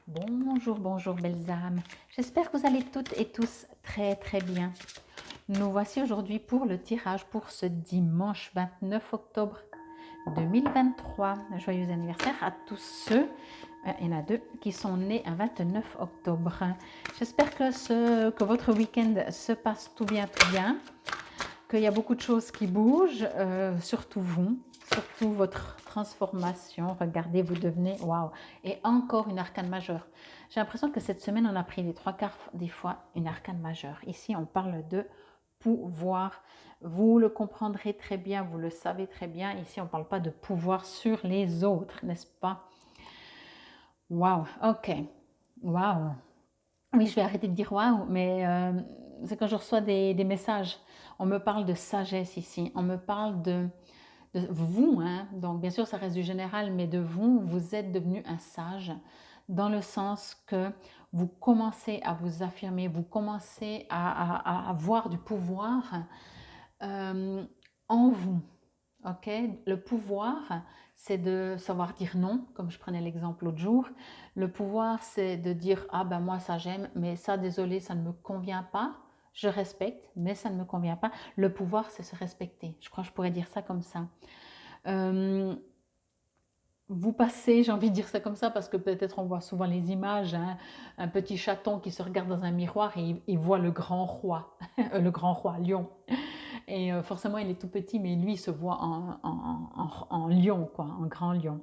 Bonjour, bonjour belles âmes. J'espère que vous allez toutes et tous très très bien. Nous voici aujourd'hui pour le tirage pour ce dimanche 29 octobre 2023. Joyeux anniversaire à tous ceux, il y en a deux, qui sont nés un 29 octobre. J'espère que votre week-end se passe tout bien, qu'il y a beaucoup de choses qui bougent, surtout vous, surtout votre transformation. Regardez, vous devenez, waouh, et encore une arcane majeure. J'ai l'impression que cette semaine, on a pris les trois quarts des fois une arcane majeure. Ici, on parle de pouvoir. Vous le comprendrez très bien, vous le savez très bien. Ici, on ne parle pas de pouvoir sur les autres, n'est-ce pas? Waouh, ok, waouh. Oui, je vais arrêter de dire waouh, mais c'est quand je reçois des messages. On me parle de sagesse ici, on me parle de vous, hein. Donc bien sûr ça reste du général, mais de vous, vous êtes devenu un sage dans le sens que vous commencez à vous affirmer, vous commencez à avoir du pouvoir euh, en vous. Ok, le pouvoir, c'est de savoir dire non, comme je prenais l'exemple l'autre jour. Le pouvoir, c'est de dire ah ben moi ça j'aime, mais ça désolé, ça ne me convient pas. Je respecte, mais ça ne me convient pas. Le pouvoir, c'est se respecter. Je crois que je pourrais dire ça comme ça. Euh, vous passez, j'ai envie de dire ça comme ça, parce que peut-être on voit souvent les images, hein, un petit chaton qui se regarde dans un miroir et il voit le grand roi, le grand roi, lion. Et forcément, il est tout petit, mais lui, il se voit en lion, quoi, en grand lion.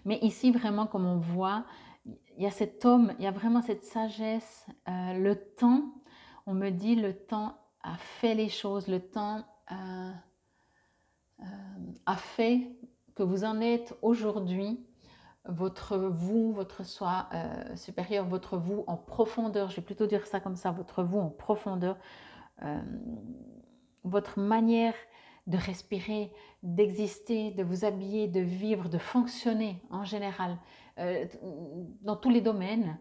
Mais ici, vraiment, comme on voit, il y a cet homme, il y a vraiment cette sagesse. Le temps, on me dit, le temps a fait les choses, le temps a fait que vous en êtes aujourd'hui, votre vous, votre soi supérieur, votre vous en profondeur, je vais plutôt dire ça comme ça, votre vous en profondeur, euh, votre manière de respirer, d'exister, de vous habiller, de vivre, de fonctionner en général, dans tous les domaines.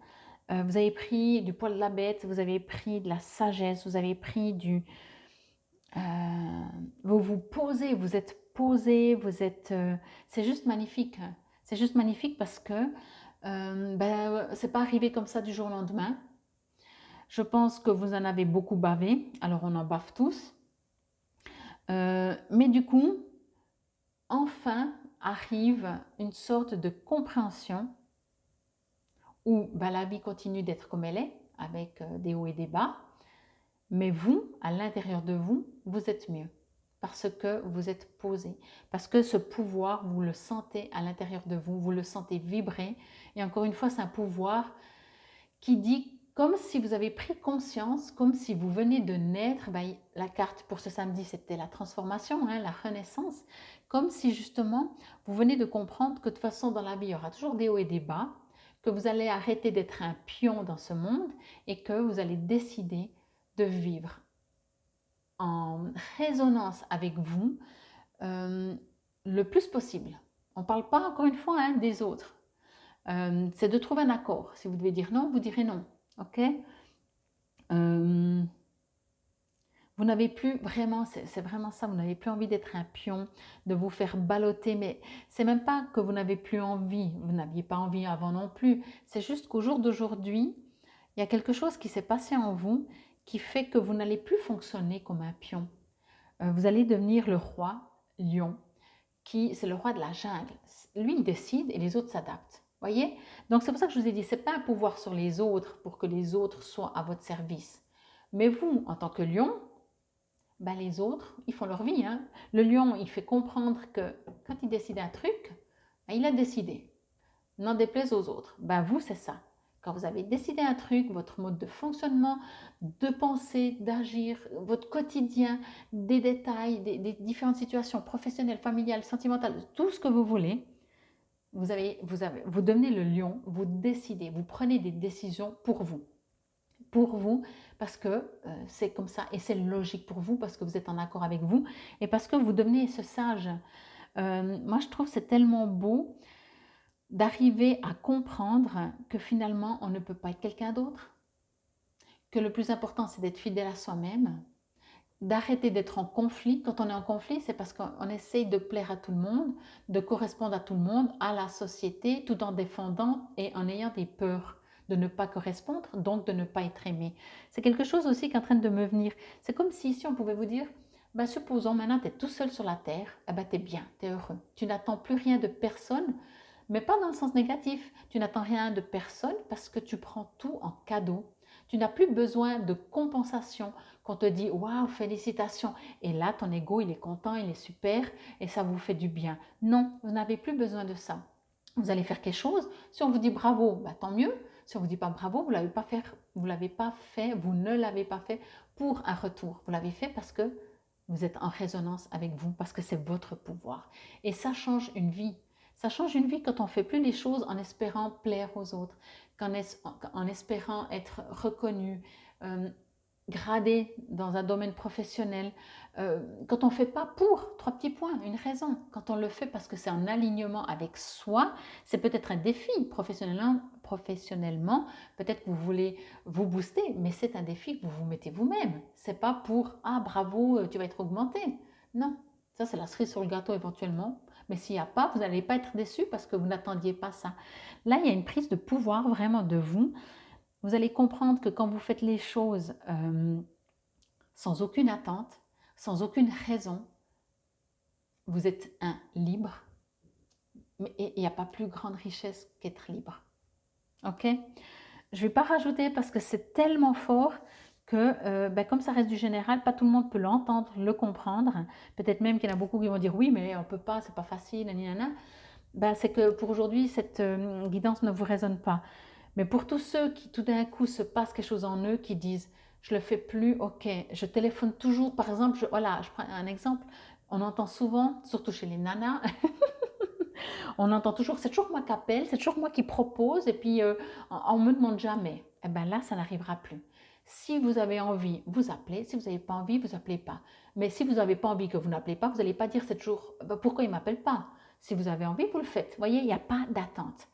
Vous avez pris du poil de la bête, vous avez pris de la sagesse, vous avez pris du... vous vous posez, vous êtes posé, vous êtes... c'est juste magnifique. C'est juste magnifique parce que c'est pas arrivé comme ça du jour au lendemain. Je pense que vous en avez beaucoup bavé, alors on en bave tous. Mais du coup, enfin arrive une sorte de compréhension où la vie continue d'être comme elle est, avec des hauts et des bas, mais vous, à l'intérieur de vous, vous êtes mieux parce que vous êtes posé, parce que ce pouvoir, vous le sentez à l'intérieur de vous, vous le sentez vibrer. Et encore une fois, c'est un pouvoir qui dit comme si vous avez pris conscience, comme si vous venez de naître. La carte pour ce samedi, c'était la transformation, hein, la renaissance, comme si justement vous venez de comprendre que de toute façon dans la vie, il y aura toujours des hauts et des bas, que vous allez arrêter d'être un pion dans ce monde et que vous allez décider de vivre en résonance avec vous le plus possible. On ne parle pas encore une fois, hein, des autres. C'est de trouver un accord. Si vous devez dire non, vous direz non. Ok. Vous n'avez plus vraiment, c'est vraiment ça, vous n'avez plus envie d'être un pion, de vous faire balloter, mais c'est même pas que vous n'avez plus envie, vous n'aviez pas envie avant non plus, c'est juste qu'au jour d'aujourd'hui, il y a quelque chose qui s'est passé en vous qui fait que vous n'allez plus fonctionner comme un pion. Vous allez devenir le roi lion, qui c'est le roi de la jungle. Lui, il décide et les autres s'adaptent. Voyez? Donc c'est pour ça que je vous ai dit, c'est pas un pouvoir sur les autres pour que les autres soient à votre service. Mais vous, en tant que lion, les autres, ils font leur vie. Hein. Le lion, il fait comprendre que quand il décide un truc, il a décidé. N'en déplaise aux autres. Vous, c'est ça. Quand vous avez décidé un truc, votre mode de fonctionnement, de penser, d'agir, votre quotidien, des détails, des différentes situations professionnelles, familiales, sentimentales, tout ce que vous voulez, vous devenez le lion, vous décidez, vous prenez des décisions pour vous, parce que c'est comme ça et c'est logique pour vous, parce que vous êtes en accord avec vous et parce que vous devenez ce sage. Moi, je trouve que c'est tellement beau d'arriver à comprendre que finalement, on ne peut pas être quelqu'un d'autre, que le plus important, c'est d'être fidèle à soi-même, d'arrêter d'être en conflit. Quand on est en conflit, c'est parce qu'on essaye de plaire à tout le monde, de correspondre à tout le monde, à la société, tout en défendant et en ayant des peurs de ne pas correspondre, donc de ne pas être aimé. C'est quelque chose aussi qui est en train de me venir. C'est comme si ici on pouvait vous dire, ben, supposons maintenant tu es tout seul sur la terre, eh ben, tu es bien, tu es heureux. Tu n'attends plus rien de personne, mais pas dans le sens négatif. Tu n'attends rien de personne parce que tu prends tout en cadeau. Tu n'as plus besoin de compensation qu'on te dit waouh, félicitations. Et là, ton ego, il est content, il est super et ça vous fait du bien. Non, vous n'avez plus besoin de ça. Vous allez faire quelque chose. Si on vous dit bravo, bah, tant mieux. Si on vous dit pas bravo, vous l'avez pas fait, vous l'avez pas fait, vous ne l'avez pas fait pour un retour. Vous l'avez fait parce que vous êtes en résonance avec vous, parce que c'est votre pouvoir. Et ça change une vie. Ça change une vie quand on ne fait plus les choses en espérant plaire aux autres, en espérant être reconnu, gradé dans un domaine professionnel. Quand on ne fait pas pour, trois petits points, une raison. Quand on le fait parce que c'est en alignement avec soi, c'est peut-être un défi professionnellement, peut-être que vous voulez vous booster, mais c'est un défi que vous vous mettez vous-même. C'est pas pour « Ah bravo, tu vas être augmenté ». Non, ça c'est la cerise sur le gâteau éventuellement. Mais s'il n'y a pas, vous n'allez pas être déçu parce que vous n'attendiez pas ça. Là, il y a une prise de pouvoir vraiment de vous. Vous allez comprendre que quand vous faites les choses sans aucune attente, sans aucune raison, vous êtes un libre. Mais il n'y a pas plus grande richesse qu'être libre. Ok? Je ne vais pas rajouter parce que c'est tellement fort que, comme ça reste du général, pas tout le monde peut l'entendre, le comprendre. Peut-être même qu'il y en a beaucoup qui vont dire oui, mais on ne peut pas, c'est pas facile, nanana. C'est que pour aujourd'hui, cette guidance ne vous résonne pas. Mais pour tous ceux qui tout d'un coup se passe quelque chose en eux, qui disent je le fais plus, ok, je téléphone toujours, par exemple, voilà, je prends un exemple, on entend souvent, surtout chez les nanas, on entend toujours, c'est toujours moi qui appelle, c'est toujours moi qui propose, et puis on ne me demande jamais. Eh bien là, ça n'arrivera plus. Si vous avez envie, vous appelez. Si vous n'avez pas envie, vous appelez pas. Mais si vous n'avez pas envie que vous n'appelez pas, vous n'allez pas dire c'est toujours pourquoi il ne m'appelle pas. Si vous avez envie, vous le faites. Vous voyez, il n'y a pas d'attente.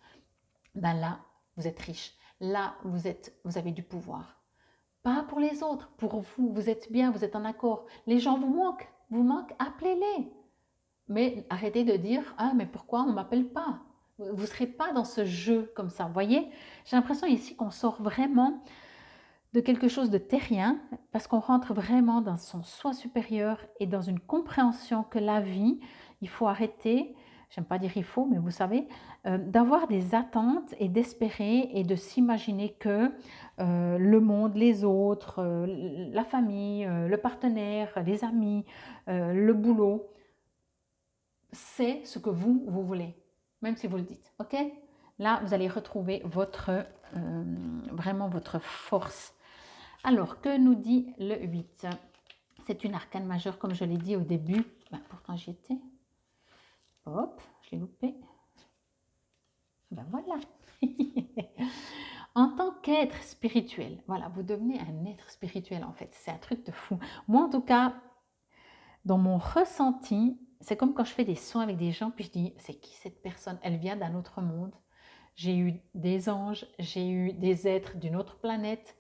Là, vous êtes riche. Là, vous avez du pouvoir. Pas pour les autres, pour vous. Vous êtes bien, vous êtes en accord. Les gens vous manquent, appelez-les. Mais arrêtez de dire « Ah, mais pourquoi on ne m'appelle pas ?» Vous ne serez pas dans ce jeu comme ça. Vous voyez, j'ai l'impression ici qu'on sort vraiment de quelque chose de terrien parce qu'on rentre vraiment dans son soi supérieur et dans une compréhension que la vie, il faut arrêter, j'aime pas dire il faut, mais vous savez, d'avoir des attentes et d'espérer et de s'imaginer que le monde, les autres, la famille, le partenaire, les amis, le boulot, c'est ce que vous voulez, même si vous le dites, ok? Là, vous allez retrouver vraiment votre force. Alors, que nous dit le 8? C'est une arcane majeure, comme je l'ai dit au début. Pourtant, j'y étais. Hop, je l'ai loupé. Voilà. En tant qu'être spirituel, voilà, vous devenez un être spirituel en fait. C'est un truc de fou. Moi, en tout cas, dans mon ressenti, c'est comme quand je fais des soins avec des gens, puis je dis, c'est qui cette personne? Elle vient d'un autre monde. J'ai eu des anges, j'ai eu des êtres d'une autre planète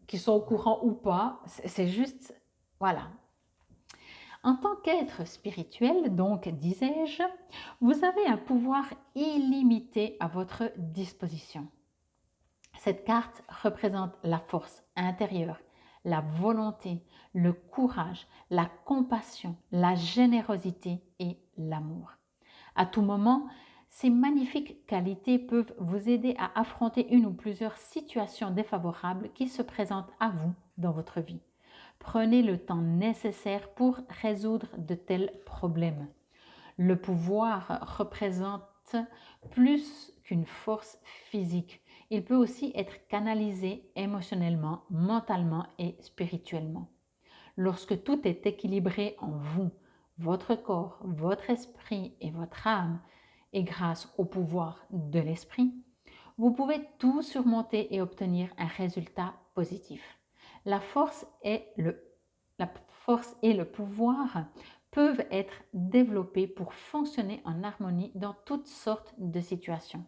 qui sont au courant ou pas. C'est juste, voilà. En tant qu'être spirituel, donc, disais-je, vous avez un pouvoir illimité à votre disposition. Cette carte représente la force intérieure, la volonté, le courage, la compassion, la générosité et l'amour. À tout moment, ces magnifiques qualités peuvent vous aider à affronter une ou plusieurs situations défavorables qui se présentent à vous dans votre vie. Prenez le temps nécessaire pour résoudre de tels problèmes. Le pouvoir représente plus qu'une force physique. Il peut aussi être canalisé émotionnellement, mentalement et spirituellement. Lorsque tout est équilibré en vous, votre corps, votre esprit et votre âme, et grâce au pouvoir de l'esprit, vous pouvez tout surmonter et obtenir un résultat positif. La force et le pouvoir peuvent être développés pour fonctionner en harmonie dans toutes sortes de situations.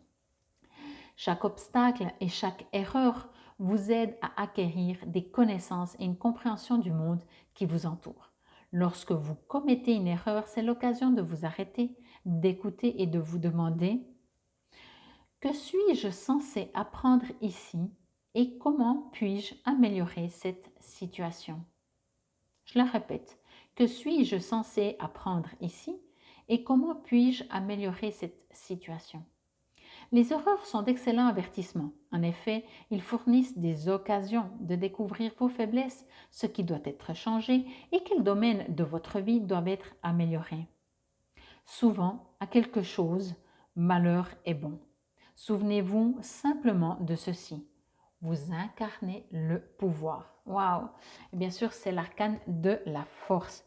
Chaque obstacle et chaque erreur vous aide à acquérir des connaissances et une compréhension du monde qui vous entoure. Lorsque vous commettez une erreur, c'est l'occasion de vous arrêter, d'écouter et de vous demander: que suis-je censé apprendre ici et comment puis-je améliorer cette situation? Je le répète, que suis-je censé apprendre ici et comment puis-je améliorer cette situation? Les erreurs sont d'excellents avertissements. En effet, ils fournissent des occasions de découvrir vos faiblesses, ce qui doit être changé et quels domaines de votre vie doivent être améliorés. Souvent, à quelque chose, malheur est bon. Souvenez-vous simplement de ceci: vous incarnez le pouvoir. Waouh! Bien sûr, c'est l'arcane de la force.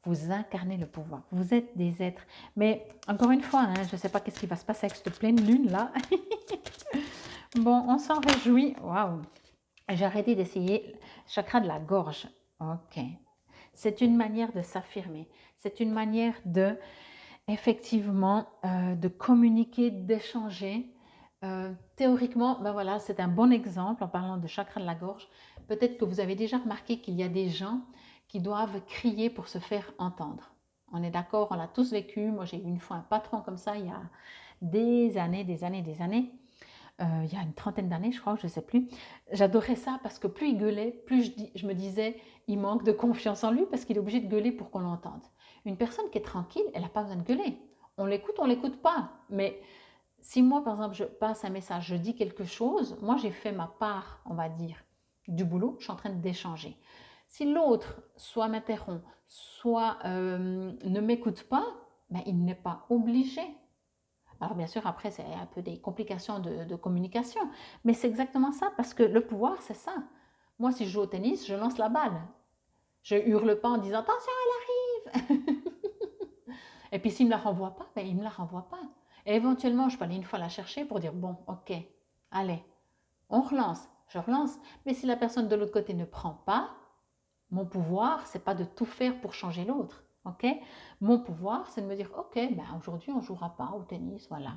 Vous incarnez le pouvoir. Vous êtes des êtres. Mais encore une fois, hein, je ne sais pas qu'est-ce qui va se passer avec cette pleine lune là. Bon, on s'en réjouit. Waouh! J'ai arrêté d'essayer le chakra de la gorge. Ok. C'est une manière de s'affirmer. C'est une manière de, effectivement, de communiquer, d'échanger. Théoriquement, ben voilà, c'est un bon exemple en parlant de chakra de la gorge. Peut-être que vous avez déjà remarqué qu'il y a des gens qui doivent crier pour se faire entendre. On est d'accord, on l'a tous vécu. Moi, j'ai eu une fois un patron comme ça il y a des années, il y a une trentaine d'années, je crois, je ne sais plus. J'adorais ça parce que plus il gueulait, plus je me disais, il manque de confiance en lui parce qu'il est obligé de gueuler pour qu'on l'entende. Une personne qui est tranquille, elle n'a pas besoin de gueuler. On l'écoute pas. Mais si moi, par exemple, je passe un message, je dis quelque chose, moi, j'ai fait ma part, on va dire, du boulot, je suis en train d'échanger. Si l'autre soit m'interrompt, soit ne m'écoute pas, ben, il n'est pas obligé. Alors bien sûr, après, c'est un peu des complications de communication, mais c'est exactement ça, parce que le pouvoir, c'est ça. Moi, si je joue au tennis, je lance la balle. Je hurle pas en disant attention, elle arrive. Et puis s'il ne me la renvoie pas, ben, il ne me la renvoie pas. Et éventuellement, je peux aller une fois la chercher pour dire bon, ok, allez, on relance, je relance. Mais si la personne de l'autre côté ne prend pas, mon pouvoir, c'est pas de tout faire pour changer l'autre. Ok? Mon pouvoir, c'est de me dire ok, ben aujourd'hui on ne jouera pas au tennis, voilà.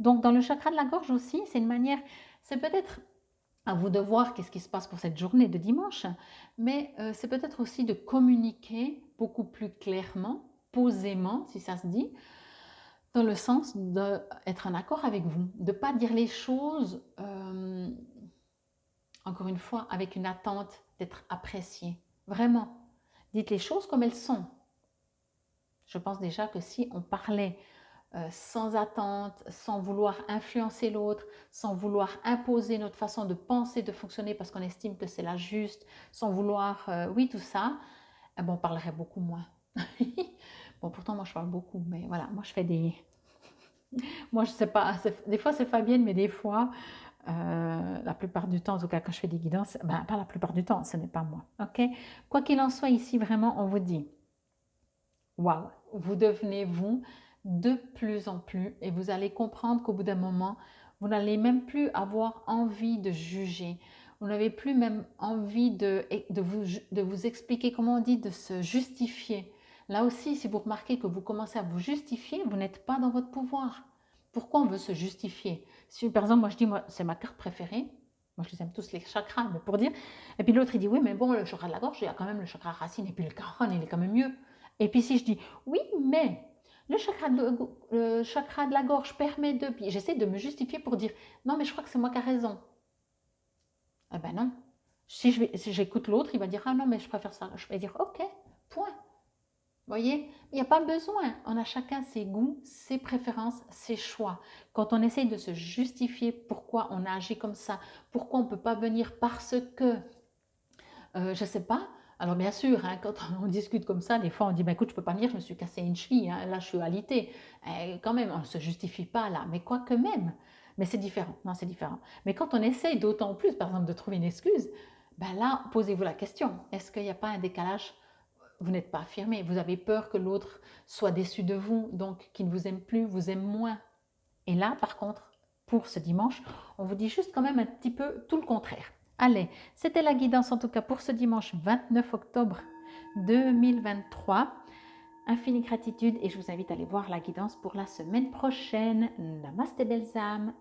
Donc dans le chakra de la gorge aussi, c'est une manière, c'est peut-être à vous de voir qu'est-ce qui se passe pour cette journée de dimanche, mais c'est peut-être aussi de communiquer beaucoup plus clairement, posément, si ça se dit, dans le sens d'être en accord avec vous, de ne pas dire les choses, encore une fois, avec une attente d'être apprécié. Vraiment, dites les choses comme elles sont. Je pense déjà que si on parlait sans attente, sans vouloir influencer l'autre, sans vouloir imposer notre façon de penser, de fonctionner parce qu'on estime que c'est la juste, sans vouloir, oui, tout ça, eh ben, on parlerait beaucoup moins. Bon, pourtant, moi, je parle beaucoup, mais voilà, moi, je fais des... Moi, je sais pas, des fois, c'est Fabienne, mais des fois, la plupart du temps, en tout cas, quand je fais des guidances, ben, pas la plupart du temps, ce n'est pas moi, ok? Quoi qu'il en soit, ici, vraiment, on vous dit, waouh, vous devenez vous de plus en plus et vous allez comprendre qu'au bout d'un moment, vous n'allez même plus avoir envie de juger. Vous n'avez plus même envie de vous expliquer, comment on dit, de se justifier. Là aussi, si vous remarquez que vous commencez à vous justifier, vous n'êtes pas dans votre pouvoir. Pourquoi on veut se justifier? Si par exemple, moi je dis, moi, c'est ma carte préférée, moi je les aime tous les chakras, mais pour dire, et puis l'autre il dit, oui, mais bon, le chakra de la gorge, il y a quand même le chakra racine, et puis le couronne, il est quand même mieux. Et puis si je dis, oui, mais le chakra de la gorge permet de... Puis j'essaie de me justifier pour dire, non, mais je crois que c'est moi qui ai raison. Eh ben non. Si j'écoute l'autre, il va dire, ah non, mais je préfère ça. Je vais dire, ok, point. Vous voyez, il n'y a pas besoin. On a chacun ses goûts, ses préférences, ses choix. Quand on essaye de se justifier pourquoi on a agi comme ça, pourquoi on ne peut pas venir parce que, je ne sais pas. Alors bien sûr, hein, quand on discute comme ça, des fois on dit, bah, écoute, je ne peux pas venir, je me suis cassé une cheville, hein, là je suis alitée. Quand même, on ne se justifie pas là, mais quoique même. Mais c'est différent, non, c'est différent. Mais quand on essaye d'autant plus, par exemple, de trouver une excuse, ben là, posez-vous la question, est-ce qu'il n'y a pas un décalage? Vous n'êtes pas affirmé, vous avez peur que l'autre soit déçu de vous, donc qu'il ne vous aime plus, vous aime moins. Et là, par contre, pour ce dimanche, on vous dit juste quand même un petit peu tout le contraire. Allez, c'était la guidance en tout cas pour ce dimanche 29 octobre 2023. Infinie gratitude et je vous invite à aller voir la guidance pour la semaine prochaine. Namaste belles âmes.